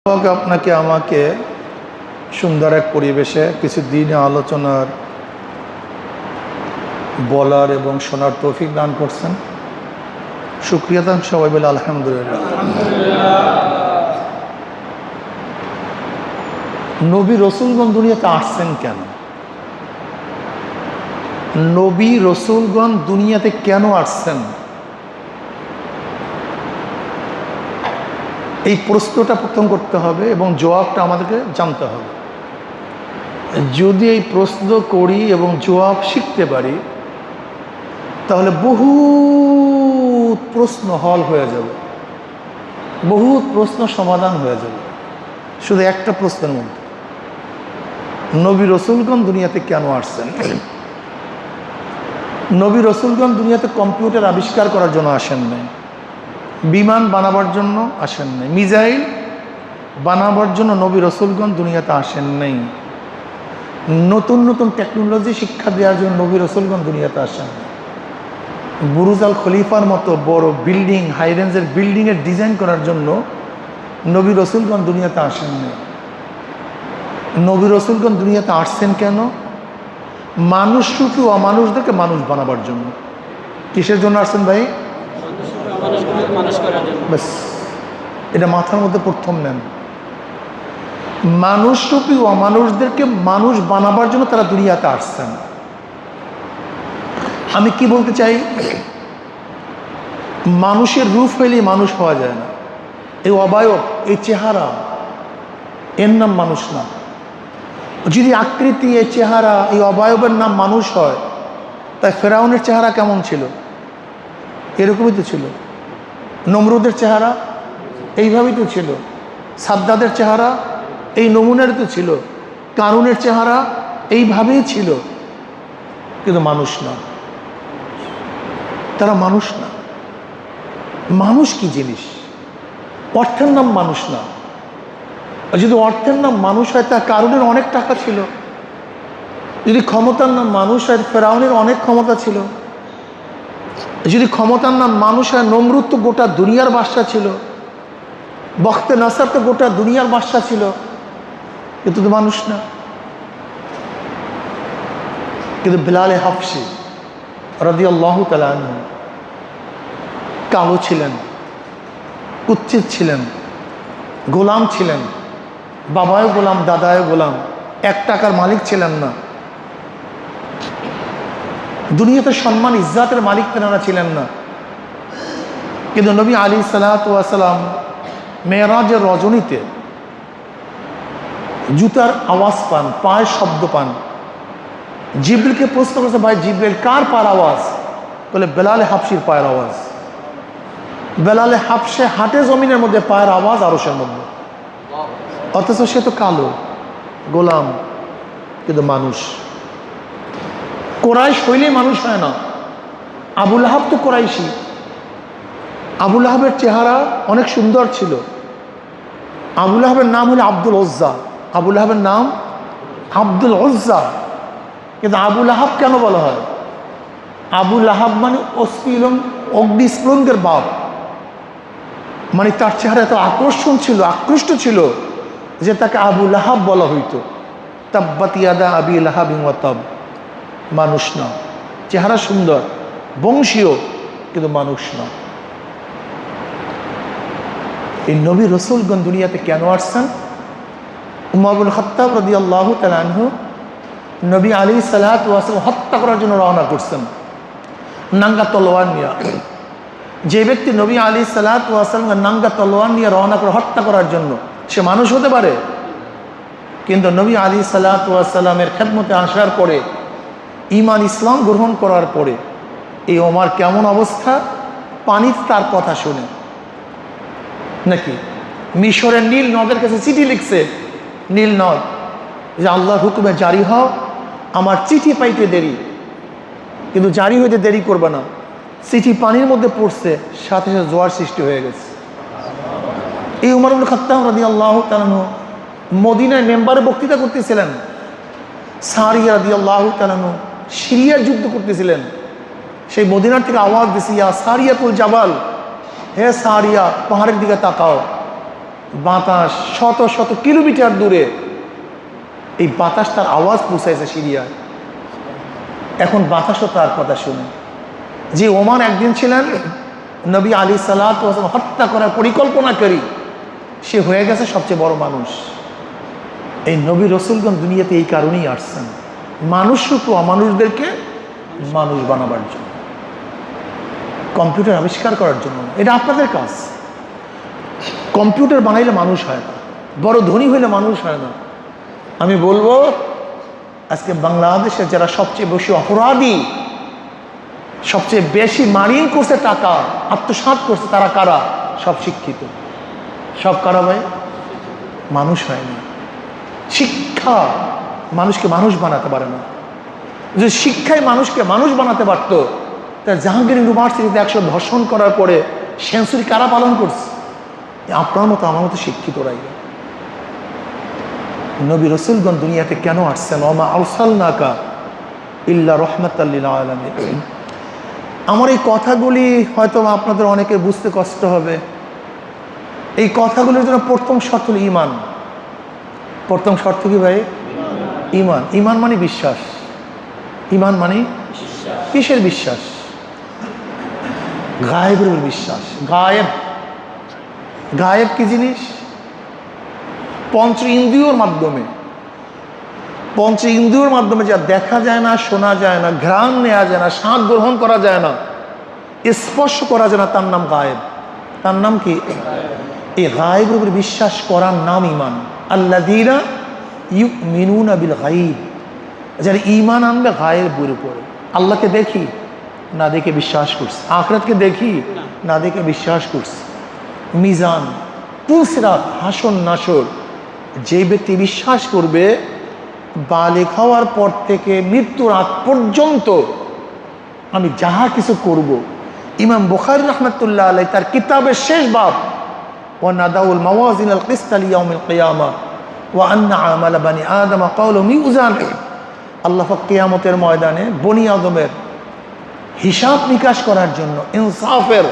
আপনাকে আমাকে সুন্দর এক পরিবেশে কিছু দিনে আলোচনার বলার এবং শোনার তৌফিক দান করছেন। শুকরিয়া দান সবাই বলে আলহামদুলিল্লাহ। নবী রসুলগণ দুনিয়াতে আসছেন কেন? নবী রসুলগণ দুনিয়াতে কেন আসছেন? এই প্রশ্নটা প্রথম করতে হবে এবং জবাবটা আমাদেরকে জানতে হবে। যদি এই প্রশ্ন করি এবং জবাব শিখতে পারি তাহলে বহুত প্রশ্ন হল হয়ে যাবে, বহুত প্রশ্ন সমাধান হয়ে যাবে শুধু একটা প্রশ্নের মধ্যে। নবী রসুলগণ দুনিয়াতে কেন আসছেন? নবী রসুলগণ দুনিয়াতে কম্পিউটার আবিষ্কার করার জন্য আসেন নাই, বিমান বানাবার জন্য আসেন নাই, মিসাইল বানাবার জন্য নবী রসুলগণ দুনিয়াতে আসেন নাই, নতুন নতুন টেকনোলজি শিক্ষা দেওয়ার জন্য নবী রসুলগণ দুনিয়াতে আসেন নাই, বুরুজ আল খলিফার মতো বড় বিল্ডিং, হাই রেঞ্জের বিল্ডিংয়ের ডিজাইন করার জন্য নবী রসুলগণ দুনিয়াতে আসেন নাই। নবী রসুলগণ দুনিয়াতে আসছেন কেন? মানুষ রূপী অমানুষদেরকে মানুষ বানাবার জন্য। কিসের জন্য আসছেন ভাই? ব্যাস, এটা মাথার মধ্যে প্রথম নেন। মানুষরূপী অমানুষদেরকে মানুষ বানাবার জন্য তারা দুনিয়াতে আসছেন। আমি কি বলতে চাই, মানুষের রূপ হইলেই মানুষ হওয়া যায় না। এই অবয়ব, এই চেহারা, এর নাম মানুষ না। যদি আকৃতি, এই চেহারা, এই অবয়বের নাম মানুষ হয়, তাই ফেরাউনের চেহারা কেমন ছিল? এরকমই তো ছিল। নমরুদের চেহারা এইভাবেই তো ছিল। সাদ্দাদের চেহারা এই নমুনার তো ছিল। কারুনের চেহারা এইভাবেই ছিল, কিন্তু মানুষ না। তারা মানুষ না। মানুষ কি জিনিস? অর্থের নাম মানুষ না। যদি অর্থের নাম মানুষ হয়, তা কারুনের অনেক টাকা ছিল। যদি ক্ষমতার নাম মানুষ হয়, ফেরাউনের অনেক ক্ষমতা ছিল। যদি ক্ষমতার নাম মানুষ হয়, নমরুদ তো গোটা দুনিয়ার বাদশা ছিল, বখতে নাসার তো গোটা দুনিয়ার বাদশা ছিল, কিন্তু তো মানুষ না। কিন্তু বিলাল হাবশী রাদিয়াল্লাহু তাআলা আনহু কালো ছিলেন, কুচ্ছিত ছিলেন, গোলাম ছিলেন, বাবাও গোলাম, দাদাও গোলাম, 1 টাকার মালিক ছিলেন না। দুনিয়াতে সম্মান ইজ্জাতের মালিক তেনারা ছিলেন না। কিন্তু নবী আলাইহিসসালাতু ওয়াসসালাম মেরাজের রজনীতে জুতার আওয়াজ পান, পায়ের শব্দ পান। জিবরিলকে প্রশ্ন করেছে, ভাই জিবরিল, কার পায়ের আওয়াজ? বলে বেলালে হাবশীর পায়ের আওয়াজ। বেলালে হাবশে হাটে জমিনের মধ্যে, পায়ের আওয়াজ আরশের মধ্যে। অথচ সে তো কালো, গোলাম, কিন্তু মানুষ। কোরাইশ হইলেই মানুষ হয় না। আবু লাহাব তো কোরাইশি। আবু লাহাবের চেহারা অনেক সুন্দর ছিল। আবু লাহাবের নাম হলো আব্দুল উজ্জা। আবু লাহাবের নাম আব্দুল উজ্জা। কিন্তু আবু লাহাব কেন বলা হয়? আবু লাহাব মানে অগ্নিস্ফুলিঙ্গের বাপ। মানে তার চেহারা এত আকর্ষণ ছিল, আকৃষ্ট ছিল, যে তাকে আবু লাহাব বলা হইতো। তাব্বাত ইয়াদা আবি লাহাবিন ওয়া তাব। মানুষ না। চেহারা সুন্দর, বংশীয়, কিন্তু মানুষ না। এই নবী রসুলগণ দুনিয়াতে কেন আসছেন? উমর ইবনে খাত্তাব রাদিয়াল্লাহু তাআলা আনহু নবী আলাইহিসসালাতু ওয়াসসালাম হত্যা করার জন্য রওনা করছেন, নাঙ্গা তলোয়ার নিয়ে। যে ব্যক্তি নবী আলাইহিসসালাতু ওয়াসসালামকে নাঙ্গা তলোয়ার নিয়ে রওনা করে হত্যা করার জন্য, সে মানুষ হতে পারে? কিন্তু নবী আলাইহিসসালাতু ওয়াসসালামের খেদমতে আসার পরে, ঈমান ইসলাম গ্রহণ করার পরে এই ওমর কেমন অবস্থা? পানির তার কথা শুনে নাকি মিশরের নীল নদের কাছে চিঠি লিখছে, নীল নদ, যে আল্লাহর হুকুমে জারি হও, আমার চিঠি পাইতে দেরি, কিন্তু জারি হইতে দেরি করবে না। চিঠি পানির মধ্যে পড়ছে, সাথে সাথে জোয়ার সৃষ্টি হয়ে গেছে। এই উমর ইবনে খাত্তাব রাদিয়াল্লাহু তাআলা আনহু মদিনায় মেম্বারে বক্তৃতা করতেছিলেন। সারিয়া রাদিয়াল্লাহু তাআলা আনহু সিরিয়ার যুদ্ধ করতেছিলেন। সেই মদিনার থেকে আওয়াজ দিছে, ইয়া সারিয়াতুল জাবাল, হে সারিয়া, পাহাড়ের দিকে তাকাও। বাতাস শত শত কিলোমিটার দূরে, এই বাতাস তার আওয়াজ পৌঁছাইছে সিরিয়ায়। এখন বাতাসও তার কথা শুনে। যে ওমান একদিন ছিলেন নবী আলী সাল্লাল্লাহু আলাইহি ওয়াসাল্লাম হত্যা করার পরিকল্পনাকারী, সে হয়ে গেছে সবচেয়ে বড় মানুষ। এই নবী রসুলগণ দুনিয়াতে এই কারণেই আসছেন, মানুষরূপী অমানুষদেরকে মানুষ বানাবার জন্য, কম্পিউটার আবিষ্কার করার জন্য। এটা আপনাদের কাজ। কম্পিউটার বানাইলে মানুষ হয় না, বড় ধনী হইলে মানুষ হয় না। আমি বলবো আজকে বাংলাদেশে যারা সবচেয়ে বেশি অপরাধী, সবচেয়ে বেশি মারিন করছে, টাকা আত্মসাৎ করছে, তারা কারা? সব শিক্ষিত। সব কারা ভাই? মানুষ হয় না। শিক্ষা মানুষকে মানুষ বানাতে পারে না। যদি শিক্ষায় মানুষকে মানুষ বানাতে পারতো, তা জাহাঙ্গীর ইউনিভার্সিটিতে 100 ধর্ষণ করার পরে সেঞ্চুরি কারা পালন করছে? আপনার মতো আমার মতো শিক্ষিতরাই। নবী রসুলগণ দুনিয়াতে কেন আসছেন? ওমা আরসালনাকা ইল্লা রাহমাতাল লিল আলামিন। আমার এই কথাগুলি হয়তো আপনাদের অনেকে বুঝতে কষ্ট হবে। এই কথাগুলির জন্য প্রথম শর্ত হল ঈমান। প্রথম শর্ত কি ভাই? ঈমান। ঈমান মানে বিশ্বাস। ঈমান মানে কিসের বিশ্বাস? গায়েবের উপর বিশ্বাস। গায়েব, গায়েব কি জিনিস? পঞ্চ ইন্দ্রিয়র মাধ্যমে, পঞ্চ ইন্দ্রিয়র মাধ্যমে যা দেখা যায় না, শোনা যায় না, ঘ্রাণ নেওয়া যায় না, স্বাদ গ্রহণ করা যায় না, স্পর্শ করা যায় না, তার নাম গায়েব। তার নাম কি? এই গায়েবের উপর বিশ্বাস করার নাম ঈমান। আল্লাযীনা ইউমিনুনা বিল গায়ব, যারা ঈমান আনবে গায়েবের উপরে। আল্লাহকে দেখি না দেখে বিশ্বাস করছে, আখিরাতকে দেখি না দেখে বিশ্বাস করছে, মিজান, পুলসিরাত, হাসর নাসর, যে ব্যক্তি বিশ্বাস করবে বালিগ হওয়ার পর থেকে মৃত্যুর আগ পর্যন্ত আমি যাহা কিছু করব। ইমাম বুখারী রাহমাতুল্লাহ আলাইহি তার কিতাবের শেষ বাব, ওয়া নাদাউল মাওয়াজিনাল কিসতা লিয়াউমিল কিয়ামাহ ওয়া আন্না আমালা বানি আদম কাওলু মিউজান। আল্লাহ পাক কিয়ামতের ময়দানে বনি আদমের হিসাব নিকাশ করার জন্য ইনসাফের,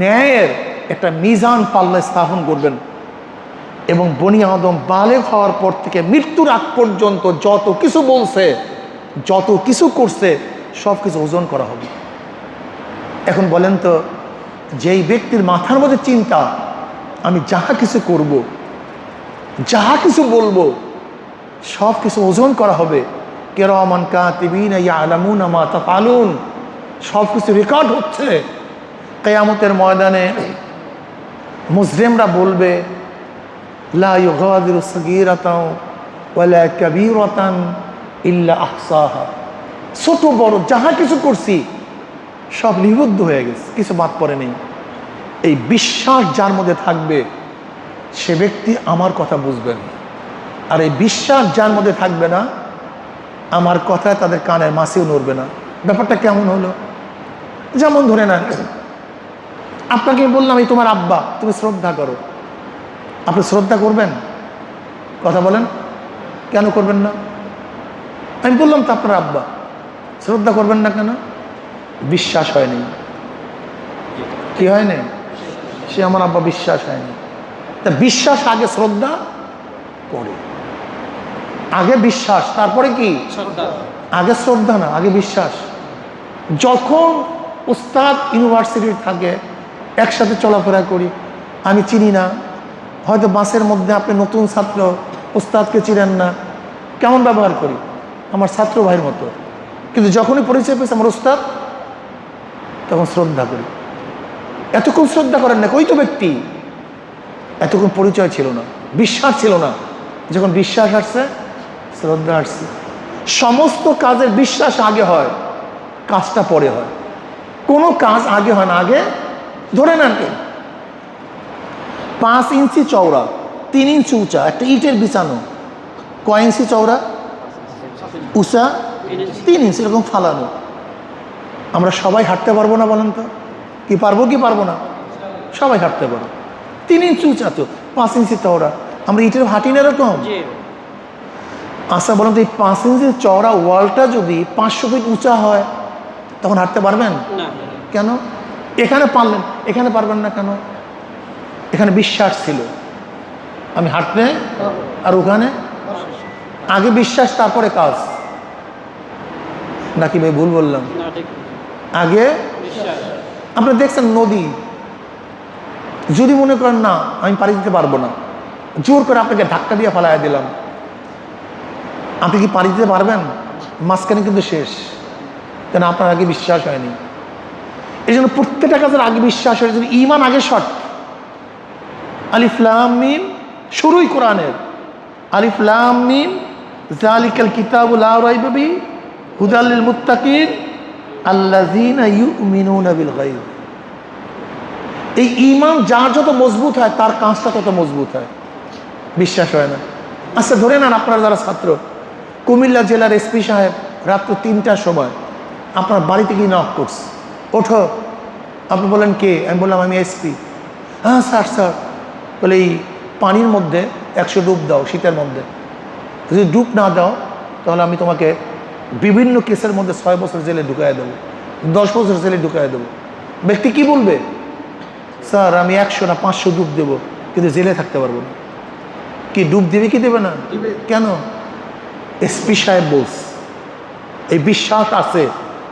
ন্যায়ের একটা মিজান পাল্লা স্থাপন করবেন, এবং বনি আদম বালেগ হওয়ার পর থেকে মৃত্যুর আগ পর্যন্ত যত কিছু বলছে, যত কিছু করছে, সব কিছু ওজন করা হবে। এখন বলেন তো, যেই ব্যক্তির মাথার মধ্যে চিন্তা আমি যাহা কিছু করব, যাহা কিছু বলবো, সব কিছু ওজন করা হবে, কিরামান কাতিবিনা ইয়ালামুনা মা তাফআলুন, সব কিছু রেকর্ড হচ্ছে। কিয়ামতের ময়দানে মুজরিমরা বলবে লা ইউগাদিরু সাগীরাতাও ওয়ালা কাবীরাতান ইল্লা আহসাহা, ছোট বড় যাহা কিছু করছি সব লিপিবদ্ধ হয়ে গেছে, কিছু বাদ পড়ে নেই। এই বিশ্বাস যার মধ্যে থাকবে সে ব্যক্তি আমার কথা বুঝবেন, আর এই বিশ্বাস যার মধ্যে থাকবে না, আমার কথায় তাদের কানের মাছিও নড়বে না। ব্যাপারটা কেমন হলো? যেমন ধরে নেন, আপনাকে বললাম এই তোমার আব্বা, তুমি শ্রদ্ধা করো, আপনি শ্রদ্ধা করবেন? কথা বলেন, কেন করবেন না? আমি বললাম তো আপনার আব্বা, শ্রদ্ধা করবেন না কেন? বিশ্বাস হয়নি। কি হয়নি? সে আমার আব্বা, বিশ্বাস হয়নি। তা বিশ্বাস আগে, শ্রদ্ধা পরে। আগে বিশ্বাস, তারপরে কি? আগে শ্রদ্ধা না, আগে বিশ্বাস। যখন উস্তাদ ইউনিভার্সিটির থাকে, একসাথে চলাফেরা করি, আমি চিনি না, হয়তো বাসের মধ্যে আপনি নতুন ছাত্র, উস্তাদকে চিনেন না, কেমন ব্যবহার করি? আমার ছাত্র ভাইয়ের মতো। কিন্তু যখনই পরিচয় পেয়েছে আমার উস্তাদ, তখন শ্রদ্ধা করি। এতক্ষণ শ্রদ্ধা করেন না, ওই তো ব্যক্তি, এতক্ষণ পরিচয় ছিল না, বিশ্বাস ছিল না। যখন বিশ্বাস আসছে, শ্রদ্ধা আসছে। সমস্ত কাজের বিশ্বাস আগে হয়, কাজটা পরে হয়। কোনো কাজ আগে হয় না, আগে ধরে নেন 5 ইঞ্চি চওড়া, 3 ইঞ্চি উঁচা একটা ইটের বিছানো, কয় ইঞ্চি চওড়া? উঁচা 3 ইঞ্চি, এরকম ফালানো। আমরা সবাই হাঁটতে পারবো না বলেন তো? কি পারবো কি পারবো না? সবাই হাঁটতে পারবো। 3 ইঞ্চি উঁচা তো, 5 ইঞ্চি চওড়া। আমরা ইটের হাঁটি না এরকম? আচ্ছা বলেন তো, এই 5 ইঞ্চি চওড়া ওয়ালটা যদি 500 ফিট উঁচা হয়, তখন হাঁটতে পারবেন? কেন? এখানে পারলেন, এখানে পারবেন না কেন? এখানে বিশ্বাস ছিল, আমি হাঁটতে, আর ওখানে আগে বিশ্বাস তারপরে কাজ, নাকি ভাই ভুল বললাম? আগে আপনি দেখছেন নদী, যদি মনে করেন না আমি পাড়ি দিতে পারবো না, জোর করে আপনাকে ধাক্কা দিয়ে ফেলাইয়া দিলাম, আপনি কি পাড়ি দিতে পারবেন? মাঝখানে কিন্তু শেষ, কেন আপনার আগে বিশ্বাস হয়নি। এই জন্য প্রত্যেকটা কাজের আগে বিশ্বাস হয়, যদি ঈমান আগে শর্ট। আলিফ লাম মিম, শুরুই কোরআনের আলিফ লাম মিম যালিকাল কিতাবু লা রাইবা ফিহি হুদাল লিল মুত্তাকিন আল্লাযীনা ইউমিনুনা বিল গায়ব। এই ঈমান যার যত মজবুত হয় তার কাজটা তত মজবুত হয়, বিশ্বাস হয় না। আচ্ছা ধরে নেন আপনারা যারা ছাত্র, কুমিল্লা জেলার এসপি সাহেব রাত্র ৩টার সময় আপনার বাড়িতে গিয়ে নক করছে, ওঠো। আপনি বলেন কে? আমি বললাম আমি এসপি। হ্যাঁ স্যার স্যার। বলে এই পানির মধ্যে 100 ডুব দাও শীতের মধ্যে, যদি ডুব না দাও তাহলে আমি তোমাকে বিভিন্ন কেসের মধ্যে 6 বছর জেলে ঢুকাই দেবো, 10 বছর জেলে ঢুকাই দেবো। ব্যক্তি কি বলবে? স্যার আমি 100 না 500 ডুব দেবো, কিন্তু জেলে থাকতে পারবো না। কি ডুব দেবে কি দেবে না? কেন? এসপি সাহেব বলস, এই বিশ্বাস আছে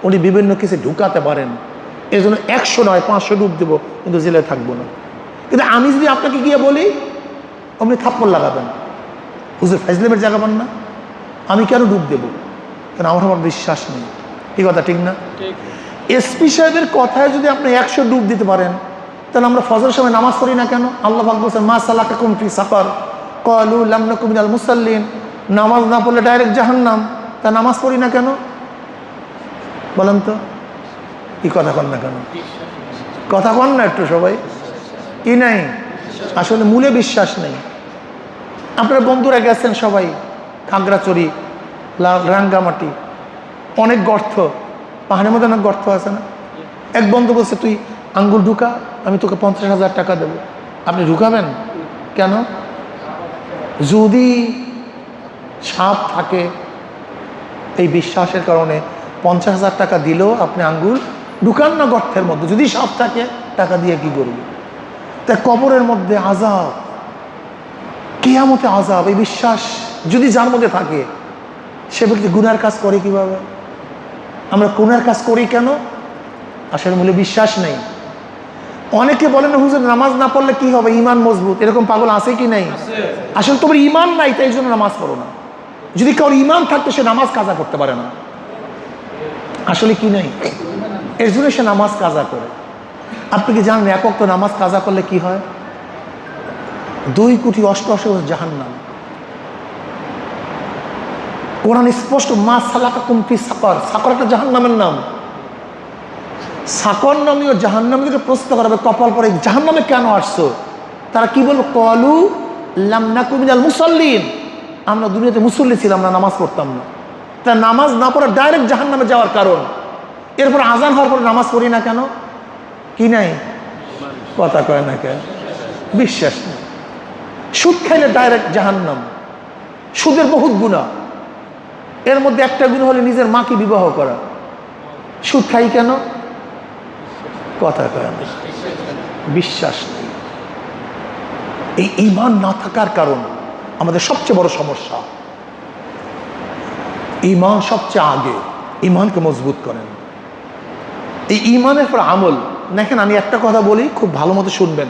উনি বিভিন্ন কেসে ঢুকাতে পারেন, এই জন্য 100 নয় 500 ডুব দেবো, কিন্তু জেলে থাকবো না। কিন্তু আমি যদি আপনাকে গিয়ে বলি, আপনি থাপ্পড় লাগাবেন, হুজুর ফাজলামের জায়গা পান না, আমি কেন ডুব দেবো? কেন আমার বিশ্বাস নেই। এই কথা ঠিক না? এসপি সাহেবের কথায় যদি আপনি 100 ডুব দিতে পারেন, তাহলে আমরা ফজরের সময় নামাজ পড়ি না কেন? আল্লাহ পাক বলেছেন মা সালাকাকুম ফি সাকার ক্বালু লাম নাকু মিনাল মুসাল্লিন। নামাজ না পড়লে ডাইরেক্ট জাহান্নাম, তা নামাজ পড়ি না কেন? বলেন তো, কি কথা কন না কেন? কথা কন না একটু সবাই। কি নাই? আসলে মূলে বিশ্বাস নেই। আপনার বন্ধুরা গেছেন সবাই খাগড়াছড়ি, রাঙ্গামাটি, অনেক গর্ত, পাহাড়ের মধ্যে অনেক গর্ত আছে না? এক বন্ধু বলছে তুই আঙ্গুল ঢুকা, আমি তোকে 50,000 টাকা দেবো। আপনি ঢুকাবেন কেন? যদি সাপ থাকে, এই বিশ্বাসের কারণে 50,000 টাকা দিলেও আপনি আঙ্গুল ঢুকান না গর্তের মধ্যে। যদি সাপ থাকে টাকা দিয়ে কি করবে? তাই কবরের মধ্যে আযাব, কিয়ামতে আযাব, এই বিশ্বাস যদি যার মধ্যে থাকে, সে ব্যক্তি গুনার কাজ করে কিভাবে? আমরা গুনার কাজ করি কেন? আসলে মূলে বিশ্বাস নেই। অনেকে বলেন হুজুর নামাজ না পড়লে কি হবে, ঈমান মজবুত, এরকম পাগল আছে কি নাই? আসলে তোমার ঈমান নাই, তাই জন্য নামাজ পড়ো না। যদি কারোর ঈমান থাকতো সে নামাজ কাজা করতে পারে না। আসলে কি নেই, এর জন্য সে নামাজ কাজা করে। আপনি কি জানেন এক ওয়াক্ত নামাজ কাজা করলে কি হয়? 2,88,000 জাহান্নাম। কোরআন স্পষ্ট মা সালাকাকুম ফি সাকার, সাকার একটা জাহান্নামের নাম। সাকর নামীয় জাহান্নামীকে প্রশ্ন করা হবে কপাল পরে, জাহান্নামে কেন আসছো? তারা কি বলবো? ক্বালু লাম নাকু মিনাল মুসাল্লিন, আমরা দুনিয়াতে মুসল্লি ছিলাম না, নামাজ পড়তাম না। তা নামাজ না পড়া ডাইরেক্ট জাহান্নামে যাওয়ার কারণ। এরপর আজান হওয়ার পরে নামাজ পড়ি না কেন? কি নাই? কথা কয় না কেন? বিশ্বাস নেই। সুদ খাইলে ডাইরেক্ট জাহান্নাম। সুদের বহুত গুনাহ, এর মধ্যে একটা গুনাহ হলে নিজের মাকে বিবাহ করা। সুদ খাই কেন? কথা কয় না, বিশ্বাস নেই। এই ঈমান না থাকার কারণ আমাদের সবচেয়ে বড় সমস্যা। ঈমান সবচেয়ে আগে, ঈমানকে মজবুত করেন। এই ঈমানের পর আমল। দেখেন আমি একটা কথা বলি, খুব ভালো মতো শুনবেন।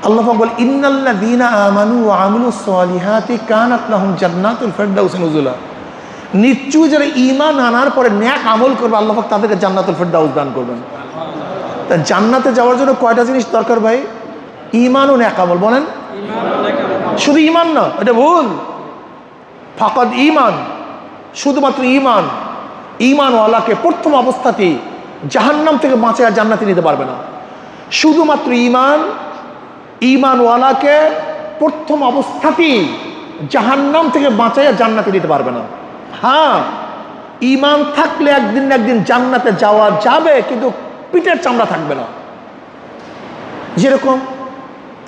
আল্লাহ পাক বলেন ইন্নাল্লাযীনা আমানু ওয়া আমিলুস সালিহাতি কানাত লাহুম জান্নাতুল ফিরদাউস নুজুলা। নিশ্চয় যারা ঈমান আনার পরে নেক আমল করবে, আল্লাহ পাক তাদেরকে জান্নাতুল ফিরদাউস দান করবেন। তা জান্নাতে যাওয়ার জন্য কয়টা জিনিস দরকার ভাই? ঈমান ও নেক আমল। বলেন, শুধু ঈমান না, এটা ভুল। ফাকাদ ঈমান, শুধুমাত্র ঈমান। ঈমানওয়ালাকে প্রথম অবস্থাতেই জাহান্নাম থেকে বাঁচায় জান্নাতে নিতে পারবে না। শুধুমাত্র ঈমান, ঈমানওয়ালাকে প্রথম অবস্থাতেই জাহান্নাম থেকে বাঁচায় জান্নাতে নিতে পারবে না। হ্যাঁ, ঈমান থাকলে একদিন না একদিন জান্নাতে যাওয়া যাবে, কিন্তু পিঠের চামড়া থাকবে না। যেরকম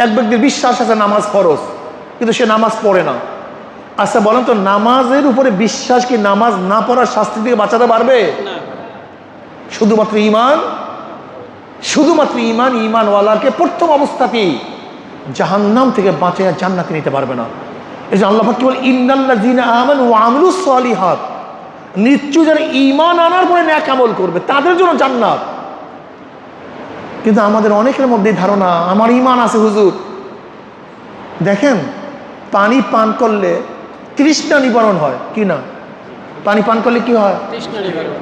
এক ব্যক্তির বিশ্বাস আছে নামাজ ফরজ, কিন্তু সে নামাজ পড়ে না। আচ্ছা বলেন তো, নামাজের উপরে বিশ্বাস কি নামাজ না পড়ার শাস্তি থেকে বাঁচাতে পারবে? শুধুমাত্র ঈমান, শুধুমাত্র ঈমান। ঈমানওয়ালাকে প্রথম অবস্থাতেই জাহান্নাম থেকে বাঁচিয়ে জান্নাতে নিতে পারবে না। এই যে আল্লাহ পাক কি বলে, ইন্নাল্লাযীনা আমানু ওয়া আমিলুস সালিহাত, নিশ্চয় যারা ঈমান আনার পরে নেক আমল করবে তাদের জন্য জান্নাত। কিন্তু আমাদের অনেকের মধ্যে ধারণা, আমার ঈমান আছে হুজুর। দেখেন, পানি পান করলে তৃষ্ণা নিবারণ হয় কি না? পানি পান করলে কি হয়?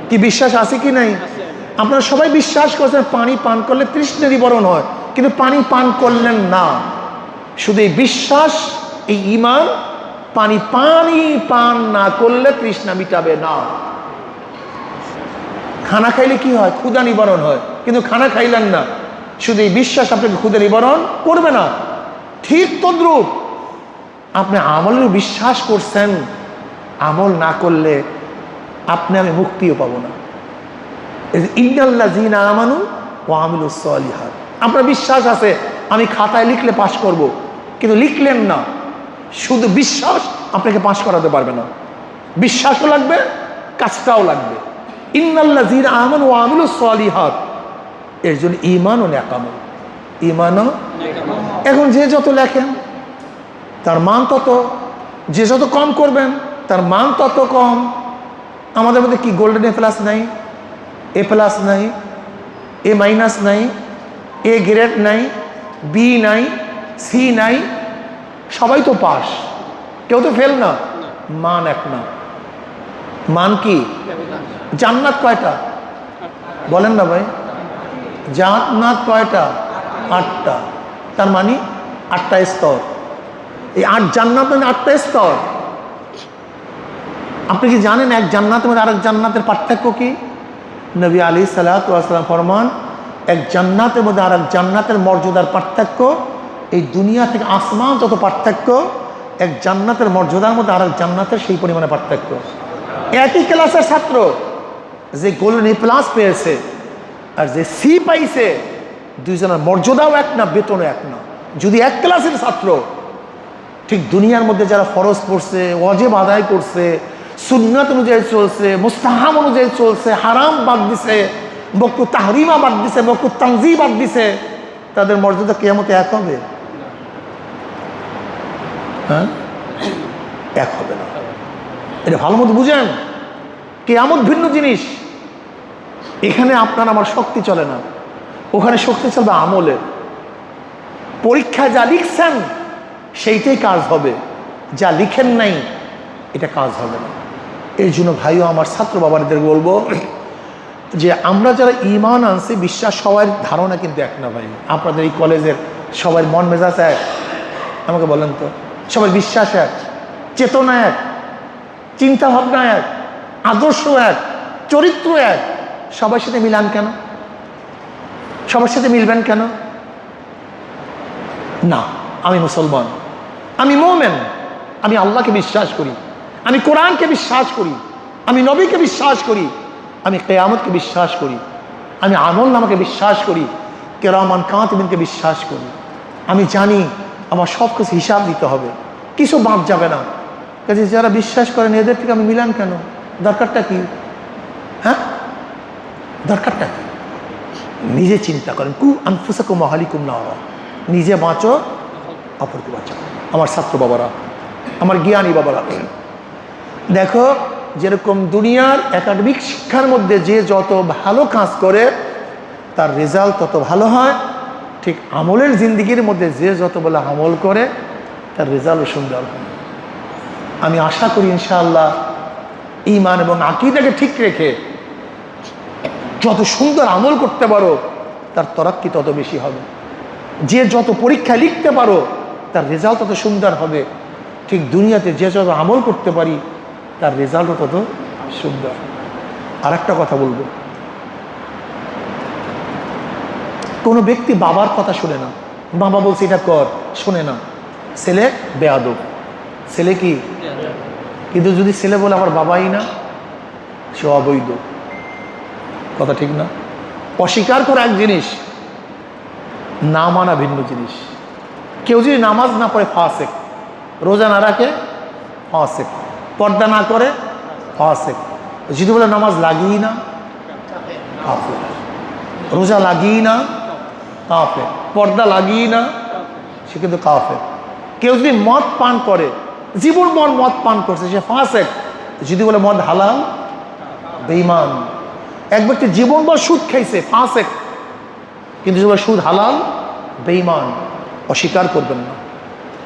কি বিশ্বাস আছে কি নাই? আপনারা সবাই বিশ্বাস করছেন পানি পান করলে তৃষ্ণা নিবারণ হয়, কিন্তু পানি পান করলেন না। শুধু এই বিশ্বাস, এই ঈমান, পানি পান না করলে তৃষ্ণা মিটাবে না। খানা খাইলে কি হয়? ক্ষুধা নিবারণ হয়, কিন্তু খানা খাইলেন না, শুধু এই বিশ্বাস আপনাকে ক্ষুধা নিবারণ করবে না। ঠিক তদ্রূপ আপনি আমলের বিশ্বাস করছেন, আমল না করলে আপনি আমি মুক্তিও পাবো না। ইন্নাল্লাযীনা আমানু ওয়া আমিলুস সালিহাত, আপনার বিশ্বাস আছে আমি খাতায় লিখলে পাস করব, কিন্তু লিখলেন না। শুধু বিশ্বাস আপনাকে পাস করাতে পারবে না, বিশ্বাসও লাগবে, কাজটাও লাগবে। ইন্নাল্লাযীনা আমানু ওয়া আমিলুস সালিহাত, এর জন্য ঈমান ও নেক আমল, ঈমান ও নেক আমল। এখন যে যত লেখেন তার মান তত, যে যত কম করবেন তার মান তত কম। আমাদের মধ্যে কি গোল্ডেন এ প্লাস নাই, এ প্লাস নাই, এ মাইনাস নাই, এ গ্রেড নাই, বি নাই, সি নাই, সবাই তো পাস, কেউ তো ফেল না। মান এক না। মান কি? জান্নাত কয়টা বলেন না ভাই? জান্নাত কয়টা? 8টা। তার মানে 8টা স্তর। এই 8 জান্নাত মানে 8টা স্তর। আপনি কি জানেন এক জান্নাতের মধ্যে আরেক জান্নাতের পার্থক্য কি? নবী আলাইহিস সালাতু ওয়াস সালাম ফরমান, এক জান্নাতের মধ্যে আরেক জান্নাতের মর্যাদার পার্থক্য এই দুনিয়া থেকে আসমান যত পার্থক্য, এক জান্নাতের মর্যাদার মধ্যে আরেক জান্নাতের সেই পরিমাণে পার্থক্য। একই ক্লাসের ছাত্র, যে গোল্ডেন এ প্লাস পেয়েছে আর যে সি পাইছে, দুইজনের মর্যাদাও এক না, বেতনও এক না। যদি এক ক্লাসের ছাত্র, ঠিক দুনিয়ার মধ্যে যারা ফরজ পড়ছে, ওয়াজিব আদায় করছে, সুন্নাত অনুযায়ী চলছে, মুস্তাহাব অনুযায়ী চলছে, হারাম বাদ দিছে, মকরু তাহরিমা বাদ দিছে, মকরু তানজি বাদ দিছে, তাদের মর্যাদা কিয়ামতে এক হবে? হ্যাঁ, এক হবে না। এটা ভালো মতো বুঝেন, কিয়ামত ভিন্ন জিনিস। এখানে আপনার আমার শক্তি চলে না, ওখানে শক্তি চলবে আমলের। পরীক্ষায় যা লিখছেন সেইটাই কাজ হবে, যা লিখেন নাই এটা কাজ হবে না। এই জন্য ভাইও আমার ছাত্র বাবাদের বলবো যে আমরা যারা ঈমান আনছি, বিশ্বাস সবার ধারণা কিন্তু এক না ভাই। আপনাদের এই কলেজের সবার মন মেজাজ এক? আমাকে বলেন তো, সবার বিশ্বাস এক, চেতনা এক, চিন্তা ভাবনা এক, আদর্শ এক, চরিত্র এক, সবার সাথে মিলান কেন? সবার সাথে মিলবেন কেন? না, আমি মুসলমান, আমি মুমিন, আমি আল্লাহকে বিশ্বাস করি, আমি কোরআনকে বিশ্বাস করি, আমি নবীকে বিশ্বাস করি, আমি কিয়ামতকে বিশ্বাস করি, আমি আমল নামাকে বিশ্বাস করি, কিরামান কাতিবিনকে বিশ্বাস করি। আমি জানি আমার সব কিছু হিসাব দিতে হবে, কিছু বাদ যাবে না। কাজে যারা বিশ্বাস করেন এদের থেকে আমি মিলান কেন? দরকারটা কি? হ্যাঁ, দরকারটা কি? নিজে চিন্তা করেন। কু আনফুসাকুম ওয়া আহলিকুম নারা, নিজে বাঁচো, অপরকে বাঁচাও। আমার ছাত্র বাবারা, আমার জ্ঞানী বাবারা, দেখো যেরকম দুনিয়ার একাডেমিক শিক্ষার মধ্যে যে যত ভালো কাজ করে তার রেজাল্ট তত ভালো হয়, ঠিক আমলের জিন্দিগির মধ্যে যে যত বলে আমল করে তার রেজাল্টও সুন্দর হয়। আমি আশা করি ইনশাআল্লাহ ঈমান এবং আকীদাকে ঠিক রেখে যত সুন্দর আমল করতে পারো তার তরাক্কি তত বেশি হবে। যে যত পরীক্ষা লিখতে পারো তার রেজাল্ট তত সুন্দর হবে। ঠিক দুনিয়াতে যে যত আমল করতে পারি তার রেজাল্টও তত সুন্দর। আর একটা কথা বলবো, কোনো ব্যক্তি বাবার কথা শুনে না, বাবা বলছে এটা কর, শোনে না, ছেলে বেয়াদব, ছেলে কি? কিন্তু যদি ছেলে বলে আমার বাবাই না, সে অবৈধ। কথা ঠিক না? অস্বীকার করা এক জিনিস, না মানা ভিন্ন জিনিস। কেউ যদি নামাজ না পড়ে ফাসেক, রোজা না রাখে ফাসেক, পর্দা না করে ফাসেক, যদি বলে নামাজ লাগিয়ে না কাফের, রোজা লাগিয়ে না কাফের, পর্দা লাগিয়ে না সে কিন্তু কাফের। কেউ যদি মদ পান করে, জীবনভর মদ পান করছে, সে ফাসেক। যদি বলে মদ হালাল, বেঈমান। এক ব্যক্তি জীবনভর সুদ খাইছে, ফাসেক, কিন্তু যদি বলে সুদ হালাল, বেঈমান। অস্বীকার করবেন না,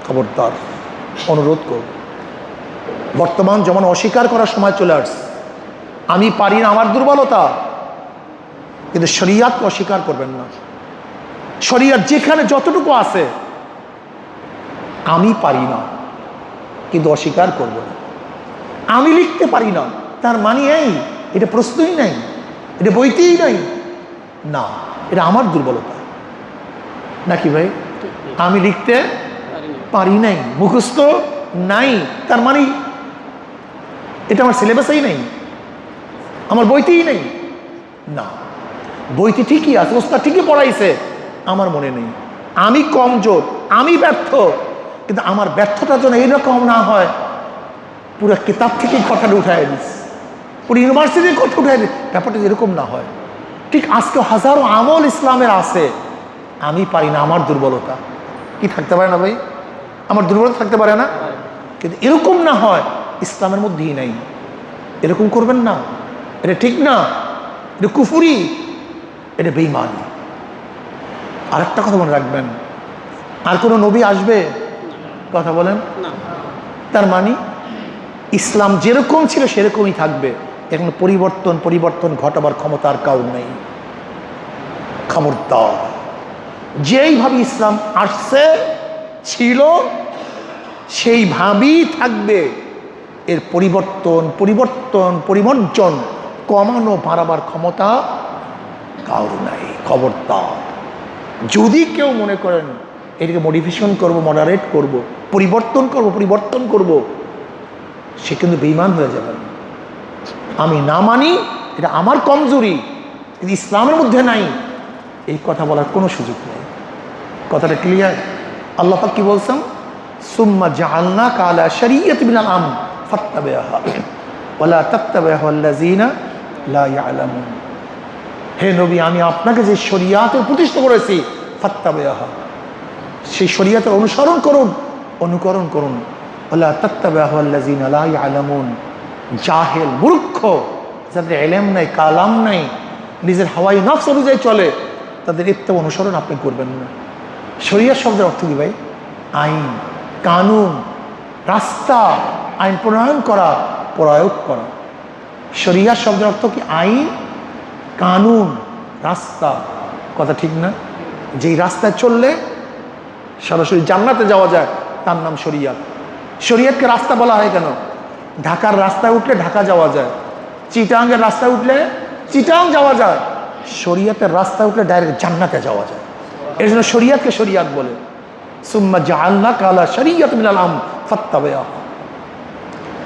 খবরদার, অনুরোধ করব। বর্তমান যেমন অস্বীকার করার সময় চলে আসছে। আমি পারি না, আমার দুর্বলতা, কিন্তু শরিয়াতকে অস্বীকার করবেন না। শরিয়াত যেখানে যতটুকু আছে, আমি পারি না কিন্তু অস্বীকার করব না। আমি লিখতে পারি না, তার মানে এই এটা প্রশ্নই নাই, এটা বইতেই নাই, না, এটা আমার দুর্বলতা নাকি ভাই? আমি লিখতে পারি নাই, মুখস্থ নাই, তার মানে এটা আমার সিলেবাসেই নেই, আমার বইতেই নেই। না, বইতে ঠিকই আছে, ওস্তাদ ঠিকই পড়াইছে, আমার মনে নেই। আমি কমজোর, আমি ব্যর্থ, কিন্তু আমার ব্যর্থতার জন্য এইরকম না হয় পুরো কিতাব থেকে কথাটা উঠাই দিস, পুরো ইউনিভার্সিটির কথা উঠাই দিস, ব্যাপারটা এরকম না হয়। ঠিক আজকে হাজারো আমল ইসলামের আছে, আমি পারি না, আমার দুর্বলতা। কি থাকতে পারে না ভাই? আমার দুর্বলতা থাকতে পারে না? কিন্তু এরকম না হয় ইসলামের মধ্যেই নেই, এরকম করবেন না, এটা ঠিক না, এটা কুফুরি, এটা বেঈমানি। আরেকটা কথা মনে রাখবেন, আর কোনো নবী আসবে? কথা বলেন। তার মানে ইসলাম যেরকম ছিল সেরকমই থাকবে, এখন পরিবর্তন ঘটাবার ক্ষমতা আর কারণ নেই। খবরদার, যেইভাবে ইসলাম আসছে ছিল সেইভাবেই থাকবে। এর পরিবর্তন কমানো বাড়াবার ক্ষমতা কারণ নাই। খবরদার, যদি কেউ মনে করেন এটাকে মডিফিকেশন করব, মডারেট করব, পরিবর্তন করব, সে কিন্তু বেঈমান হয়ে যাবে। আমি না মানি, এটা আমার কমজোরি, কিন্তু ইসলামের মধ্যে নাই, এই কথা বলার কোনো সুযোগ নেই। কথাটা ক্লিয়ার? আল্লাহ পাক কি বলছেন? সুম্মা জাআলনাকা আলা শারিয়াতিন মিনাল আমর ফাত্তাবি'হা ওয়ালা তাত্তাবি'হা আল্লাযীনা লা ইয়ালামুন। হে নবী, আমি আপনাকে যে শরিয়াতে প্রতিষ্ঠা করেছি, ফাত্তাবি'হা, সেই শরিয়াতের অনুকরণ করুন। ওয়ালা তাত্তাবি'হা আল্লাযীনা লা ইয়ালামুন, জাহেল, মূর্খ, যাদের ইলম নাই, কালাম নাই, নিজের হাওয়াই নফস অনুযায়ী চলে, তাদের ইত্তেবা অনুসরণ আপনি করবেন না। শরিয়াত শব্দের অর্থ কি ভাই? আইন, কানুন, রাস্তা, আইন প্রণয়ন করা, প্রয়োগ করা। শরিয়াত শব্দের অর্থ কি? আইন, কানুন, রাস্তা। কথা ঠিক না? যেই রাস্তায় চললে সরাসরি জান্নাতে যাওয়া যায়, তার নাম শরিয়াত। শরিয়াতকে রাস্তা বলা হয় কেন? ঢাকার রাস্তায় উঠলে ঢাকা যাওয়া যায়, চিটাগাংয়ের রাস্তায় উঠলে চিটাগাং যাওয়া যায়, শরিয়াতের রাস্তায় উঠলে ডাইরেক্ট জান্নাতে যাওয়া যায়। এর জন্য শরিয়াতকে শরিয়াত বলে। সুম্মা জাআলনাকা আলা শারিয়াতিন মিনাল আমর ফাত্তাবি'হা।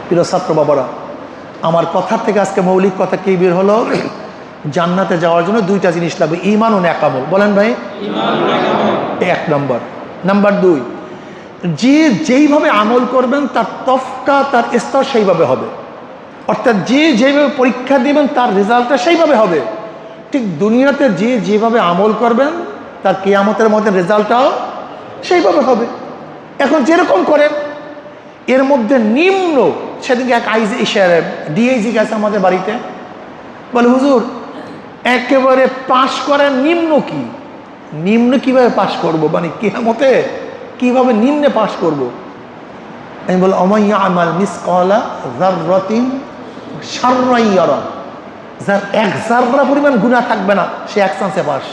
প্রিয় ছাত্র বাবারা, আমার কথার থেকে আজকে মৌলিক কথা কি বের হলো? জান্নাতে যাওয়ার জন্য দুইটা জিনিস লাগবে, ঈমান ও নেক আমল। বলেন ভাই। এক নম্বর। নাম্বার দুই, যে যেইভাবে আমল করবেন তার তফকা, তার স্তর সেইভাবে হবে। অর্থাৎ যে যেভাবে পরীক্ষা দিবেন তার রেজাল্টটা সেইভাবে হবে। ঠিক দুনিয়াতে যে যেভাবে আমল করবেন তার কিয়ামতের মধ্যে রেজাল্টটাও সেইভাবে হবে। এখন যেরকম করেন, এর মধ্যে নিম্ন, সেদিকে এক ডিআইজি গেছে আমাদের বাড়িতে, বলে হুজুর একেবারে পাশ করার নিম্ন কি? নিম্ন কিভাবে পাশ করব, মানে কিয়ামতে কিভাবে নিম্নে পাশ করব? আমি বলি ওমাইয়া আমাল মিসকালা যাররাতিন শাররান ইয়ারা, যার এক যাররা পরিমাণ গুনাহ থাকবে না, সে এক চান্সে পাস।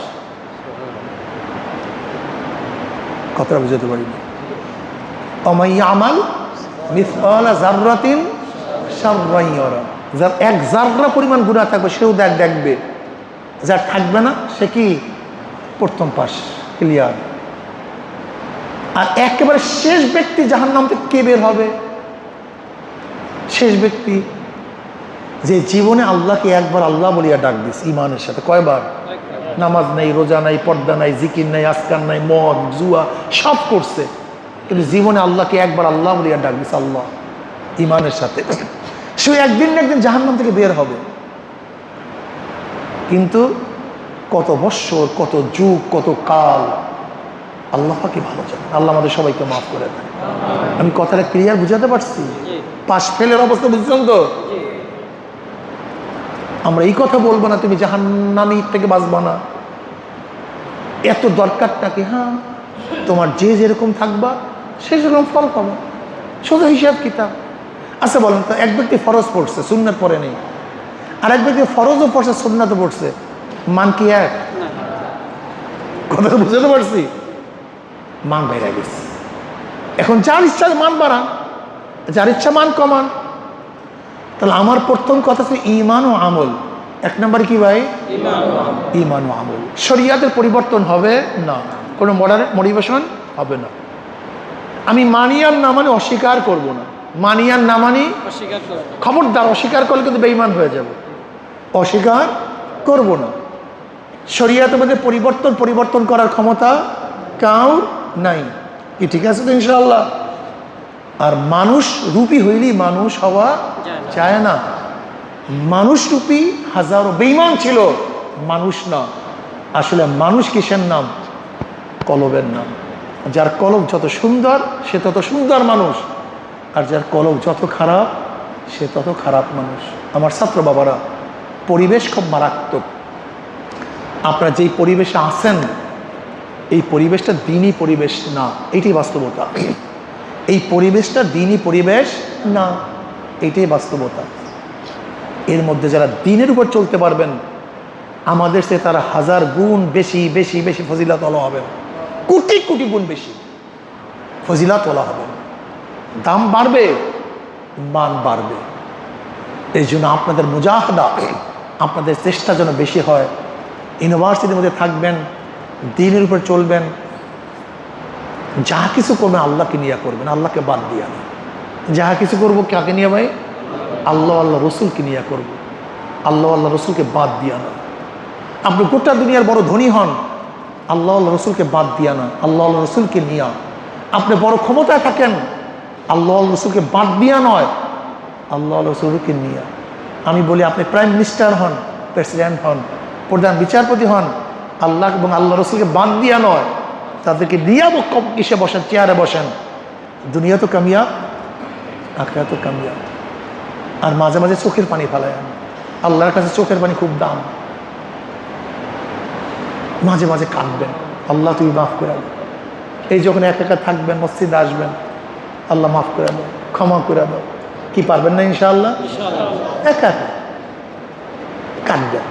কথাটা বুঝতে পারি না? ওমাইয়া আমাল মিসকালা যাররাতিন শাররান ইয়ারা, যার এক যাররা পরিমাণ গুনাহ থাকবে সেও দেখবে, যার থাকবে না সে কি প্রথম পাস, ক্লিয়ার। আর একেবারে শেষ ব্যক্তি জাহান্নাম থেকে কে বের হবে? শেষ ব্যক্তি যে জীবনে আল্লাহকে একবার আল্লাহ বলিয়া ডাক দিস ইমানের সাথে। কয়বার? নামাজ নাই, রোজা নাই, পর্দা নাই, জিকির নাই, আজকার নাই, মদ জুয়া সব করছে, কিন্তু জীবনে আল্লাহকে একবার আল্লাহ বলিয়া ডাক দিস আল্লাহ ইমানের সাথে, সে একদিন না একদিন জাহান্নাম থেকে বের হবে। কিন্তু কত বৎসর, কত যুগ, কত কাল আল্লাহ পাকই ভালো জানেন। আল্লাহ আমাদের সবাইকে মাফ করে দেন। আমি কথাটা ক্লিয়ার বুঝাতে পারছি? পাশ ফেলের অবস্থা বুঝছেন তো? আমরা এই কথা বলবো না তুমি জাহান্নামী থেকে বাঁচবা না, এত দরকারটাকে। হ্যাঁ, তোমার যে যেরকম থাকবা সে সেরকম ফল পাবো, সোজা হিসাব কিতাব। আচ্ছা বলেন তো, এক ব্যক্তি ফরজ পড়ছে, সুন্নাত পড়ে নেই, আর এক ব্যক্তি ফরজও পড়ছে সুন্নাতও পড়ছে, মান কি এক? কথা বুঝতে পারছি? মান বাইরে গেছে। এখন যার ইচ্ছা মান বাড়ান, যার ইচ্ছা মান কমান। তাহলে আমার প্রথম কথা হচ্ছে ঈমান ও আমল। এক নম্বরে কি ভাই? ঈমান ও আমল। শরিয়াতের পরিবর্তন হবে না, কোনো মডিফিকেশন হবে না। আমি মানি আর না মানি অস্বীকার করব না, মানি আর না মানি খবরদার। অস্বীকার করলে কিন্তু বেঈমান হয়ে যাব, অস্বীকার করব না। শরিয়াতের মধ্যে পরিবর্তন করার ক্ষমতা কাউর নাই। কি ঠিক আছে তো ইনশাআল্লাহ? আর মানুষ রূপী হইলেই মানুষ হওয়া চায় না। মানুষ রূপী হাজারো বেঈমান ছিল, মানুষ না। আসলে মানুষ কিসের নাম? কলবের নাম। যার কলব যত সুন্দর সে তত সুন্দর মানুষ, আর যার কলব যত খারাপ সে তত খারাপ মানুষ। আমার ছাত্র বাবারা, পরিবেশ খুব মারাত্মক। আপনারা যেই পরিবেশে আছেন, এই পরিবেশটা দিনই পরিবেশ না, এটাই বাস্তবতা। এই পরিবেশটা দিনই পরিবেশ না, এটাই বাস্তবতা। এর মধ্যে যারা দিনের উপর চলতে পারবেন, আমাদের সে তারা হাজার গুণ বেশি বেশি বেশি ফজিলাত ওয়ালা হবেন, কোটি কোটি গুণ বেশি ফজিলাত ওয়ালা হবেন। দাম বাড়বে, মান বাড়বে। এই জন্য আপনাদের মুজাহাদা, আপনাদের চেষ্টা যেন বেশি হয়। ইউনিভার্সিটির মধ্যে থাকবেন, দিনের উপর চলবেন, যা কিছু করবেন আল্লাহকে নিয়ে করবেন, আল্লাহকে বাদ দিয়া না। যা কিছু করবো কাকে নিয়ে ভাই? আল্লাহ আল্লাহ রসুলকে নিয়ে করব, আল্লাহ আল্লাহ রসুলকে বাদ দিয়া না। আপনি গোটা দুনিয়ার বড় ধনী হন, আল্লাহ আল্লাহ রসুলকে বাদ দিয়া না, আল্লাহ আল্লাহ রসুলকে নিয়া। আপনি বড় ক্ষমতায় থাকেন, আল্লাহ আল্লাহ রসুলকে বাদ দিয়া নয়, আল্লাহ আল্লাহ রসুলকে নিয়া। আমি বলি, আপনি প্রাইম মিনিস্টার হন, প্রেসিডেন্ট হন, প্রধান বিচারপতি হন, আল্লাহ এবং আল্লাহ রসুলকে বাদ দিয়া নয়, তাদেরকে নিয়া কিসে বসেন? চেয়ারে বসেন। দুনিয়া তো কামিয়াব, আখিরাত তো কামিয়াব। আর মাঝে মাঝে চোখের পানি ফেলায়। আল্লাহর কাছে চোখের পানি খুব দাম। মাঝে মাঝে কাঁদবেন, আল্লাহ তুমি মাফ করে দাও। এই যখন একা থাকবেন, মসজিদে আসবেন, আল্লাহ মাফ করে দাও, ক্ষমা করে দাও। কি পারবেন না ইনশাআল্লাহ? একা কাঁদবেন,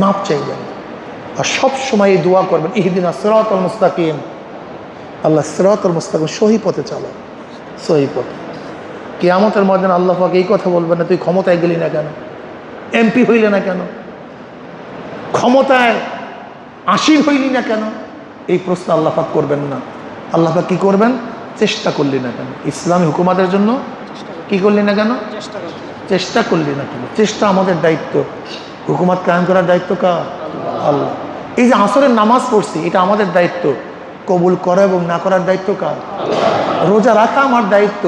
মাফ চাইবেন, আর সব সময় এই দোয়া করবেন, ইহদিনা সিরাতাল মুস্তাকিম। আল্লাহ সিরাতাল মুস্তাকিম, সহি পথে চালাও, সহি পথে। কিয়ামতের ময়দানে আল্লাহ পাক এই কথা বলবেন না, তুই ক্ষমতায় গেলি না কেন, এমপি হইলে না কেন, ক্ষমতায় আসীন হইলি না কেন, এই প্রশ্ন আল্লাহ পাক করবেন না। আল্লাহ পাক কি করবেন? চেষ্টা করলি না কেন, ইসলামী হুকুমাতের জন্য কি করলি না কেন, চেষ্টা করলি না কেন। চেষ্টা আমাদের দায়িত্ব, হুকুমাত কায়েম করার দায়িত্ব কার? আল্লাহ। এই যে আসরের নামাজ পড়ছি, এটা আমাদের দায়িত্ব, কবুল করা এবং না করার দায়িত্ব কার? রোজা রাখা আমার দায়িত্ব,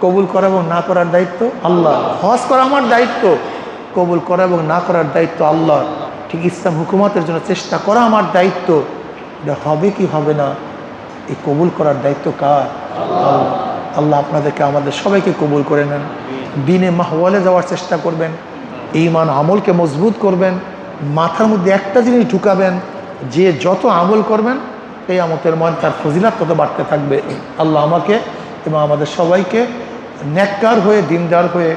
কবুল করা এবং না করার দায়িত্ব আল্লাহ। হজ করা আমার দায়িত্ব, কবুল করা এবং না করার দায়িত্ব আল্লাহ। ঠিক ইসলাম হুকুমাতের জন্য চেষ্টা করা আমার দায়িত্ব, এটা হবে কি হবে না, এই কবুল করার দায়িত্ব কার? আল্লাহ। আল্লাহ আপনাদেরকে আমাদের সবাইকে কবুল করে নেন। দিনে মাহওয়ালে যাওয়ার চেষ্টা করবেন, ঈমান আমলকে মজবুত করবেন। মাথার মধ্যে একটা জিনিস ঢুকাবেন, যে যত আমল করবেন এই আমতের মধ্যে তার ফজিলাত তত বাড়তে থাকবে। আল্লাহ আমাকে এবং আমাদের সবাইকে নেককার হয়ে, দিনদার হয়ে,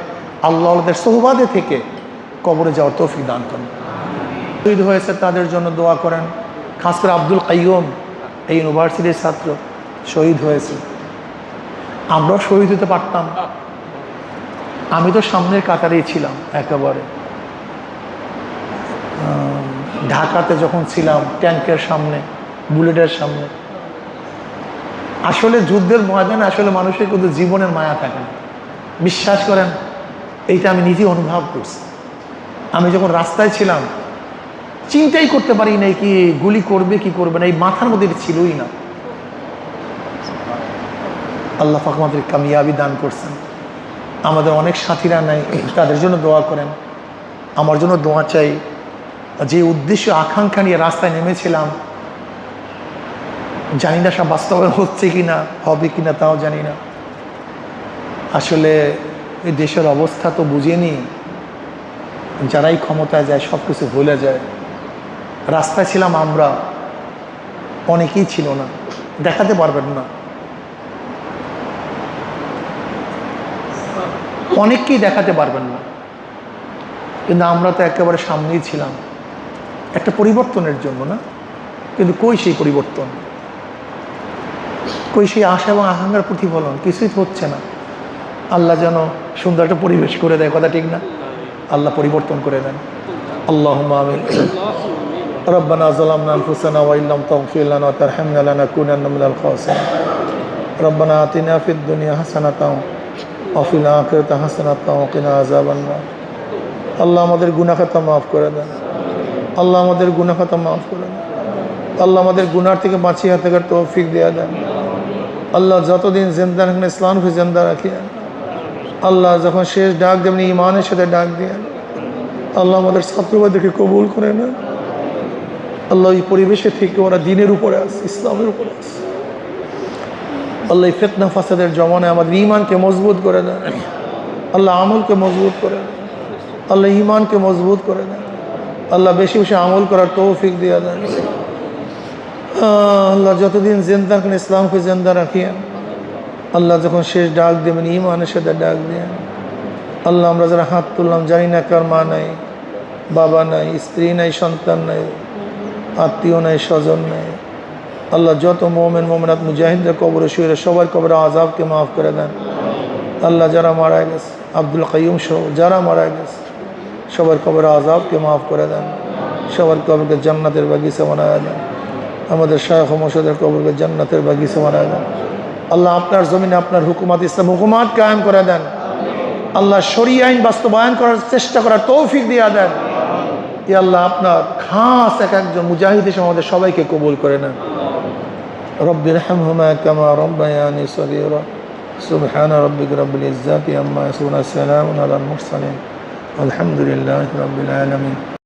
আল্লাহদের সোহবাদে থেকে কবরে যাওয়ার তৌফিক দান করেন। শহীদ হয়েছে তাদের জন্য দোয়া করেন। খাস করে আব্দুল কাইয়ুম, এই ইউনিভার্সিটির ছাত্র, শহীদ হয়েছে। আমরাও শহীদ হতে পারতাম, আমি তো সামনের কাতারেই ছিলাম একেবারে। ঢাকাতে যখন ছিলাম, ট্যাঙ্কের সামনে, বুলেটের সামনে। আসলে যুদ্ধের ময়দানে আসলে মানুষের কিন্তু জীবনের মায়া থাকে না, বিশ্বাস করেন, এইটা আমি নিজে অনুভব করছি। আমি যখন রাস্তায় ছিলাম চিন্তাই করতে পারি নাই কি গুলি করবে কি করবে না, এই মাথার মধ্যে এটা ছিলই না। আল্লাহ পাক আমাদের কামিয়াবি দান করছেন। আমাদের অনেক সাথীরা নাই, তাদের জন্য দোয়া করেন, আমার জন্য দোয়া চাই। যে উদ্দেশ্য আকাঙ্ক্ষা নিয়ে রাস্তায় নেমেছিলাম, জানি না সব বাস্তবায়ন হচ্ছে কি না, হবে কি না তাও জানি না। আসলে এই দেশের অবস্থা তো বুঝিনি, যারাই ক্ষমতায় যায় সব কিছু ভুলে যায়। রাস্তায় ছিলাম আমরা, অনেকেই ছিল না, দেখাতে পারবেন না, অনেককেই দেখাতে পারবেন না, কিন্তু আমরা তো একেবারে সামনেই ছিলাম একটা পরিবর্তনের জন্য, না? কিন্তু কই সেই পরিবর্তন, কই সেই আশা এবং আকাঙ্ক্ষার প্রতিফলন? কিছুই তো হচ্ছে না। আল্লাহ যেন সুন্দর একটা পরিবেশ করে দেয়, কথা ঠিক না? আল্লাহ পরিবর্তন করে দেন। আল্লাহুম্মা আমিন। রব্বানা যালামনা আনফুসানা ওয়া ইল্লাম তাগফির লানা ওয়া তারহামনা লানাকুনান্না মিনাল খাসিরিন। রব্বানা আতিনা ফিদ দুনিয়া হাসানাতাও ওয়া ফিল আখিরাতি হাসানাতাও ওয়া কিনা আযাবান নার। আল্লাহ আমাদের গুনাহ খাতা মাফ করে দেন, আল্লাহ আমাদের গুনাহ খাতা মাফ করে দেন, আল্লাহ আমাদের গুনাহ থেকে বাঁচিয়ে থাকার তৌফিক দিয়ে দেন। আল্লাহ যতদিন জিন্দা রাখেন ইসলামকে জিন্দা রাখিয়েন। আল্লাহ যখন শেষ ডাক দেবেন ঈমানের সাথে ডাক দিয়েন। আল্লাহ আমাদের ছাত্রবাদেরকে কবুল করে নেন। আল্লাহ এই পরিবেশে থেকে ওরা দিনের উপরে আছে, ইসলামের উপরে আছে। আল্লাহ এই ফিতনা ফাসাদের জমানায় আমাদের ঈমানকে মজবুত করে দেন। আল্লাহ আমলকে মজবুত করে দেন, আল্লাহ ঈমানকে মজবুত করে দেন। আল্লাহ বেশি বেশি আমল করার তৌফিক দিয়ে দেন। আল্লাহ যতদিন জিন্দা রাখেন ইসলামকে জিন্দা রাখিয়েন। আল্লাহ যখন শেষ ডাক দেবেন ঈমানের সাথে ডাক দেন। আল্লাহ আমরা যারা হাত তুললাম, জানি না কার মা নাই, বাবা নাই, স্ত্রী নাই, সন্তান নাই, আত্মীয় নাই, স্বজন নাই। আল্লাহ যত মোমেন মোমেনাত মুজাহিদদের কবরে শুয়ে সবার কবরে আযাবকে মাফ করে দেন। আল্লাহ যারা মারা গেছে, আব্দুল কাইয়ুম সহ যারা মারা গেছে, সবার কবরে আযাবকে মাফ করে দেন। সবার কবরকে জান্নাতের বাগিচা বানায় দেন। আমাদের শায়খ ও মুর্শিদের কবরকে জান্নাতের বাগিচা বানায় দেন। আল্লাহ আপনার জমিনে আপনার হুকুমাত, ইসলাম হুকুমাত কায়েম করে দেন। আল্লাহ শরীয়ত আইন বাস্তবায়ন করার চেষ্টা করার তৌফিক দিয়ে দেন। ইয়া আল্লাহ আপনার খাস এক একজন মুজাহিদ হিসেবে আমাদের সবাইকে কবুল করে নেন। রব্বিরহামহুমা কামা রাব্বায়ানি সগীরা। সুবহানা রাব্বিকা রাব্বিল ইজ্জাতি আম্মা ইয়াসিফুন। সালামুন আলাল মুরসালিন। আলহামদুলিল্লাহি রাব্বিল আলামিন।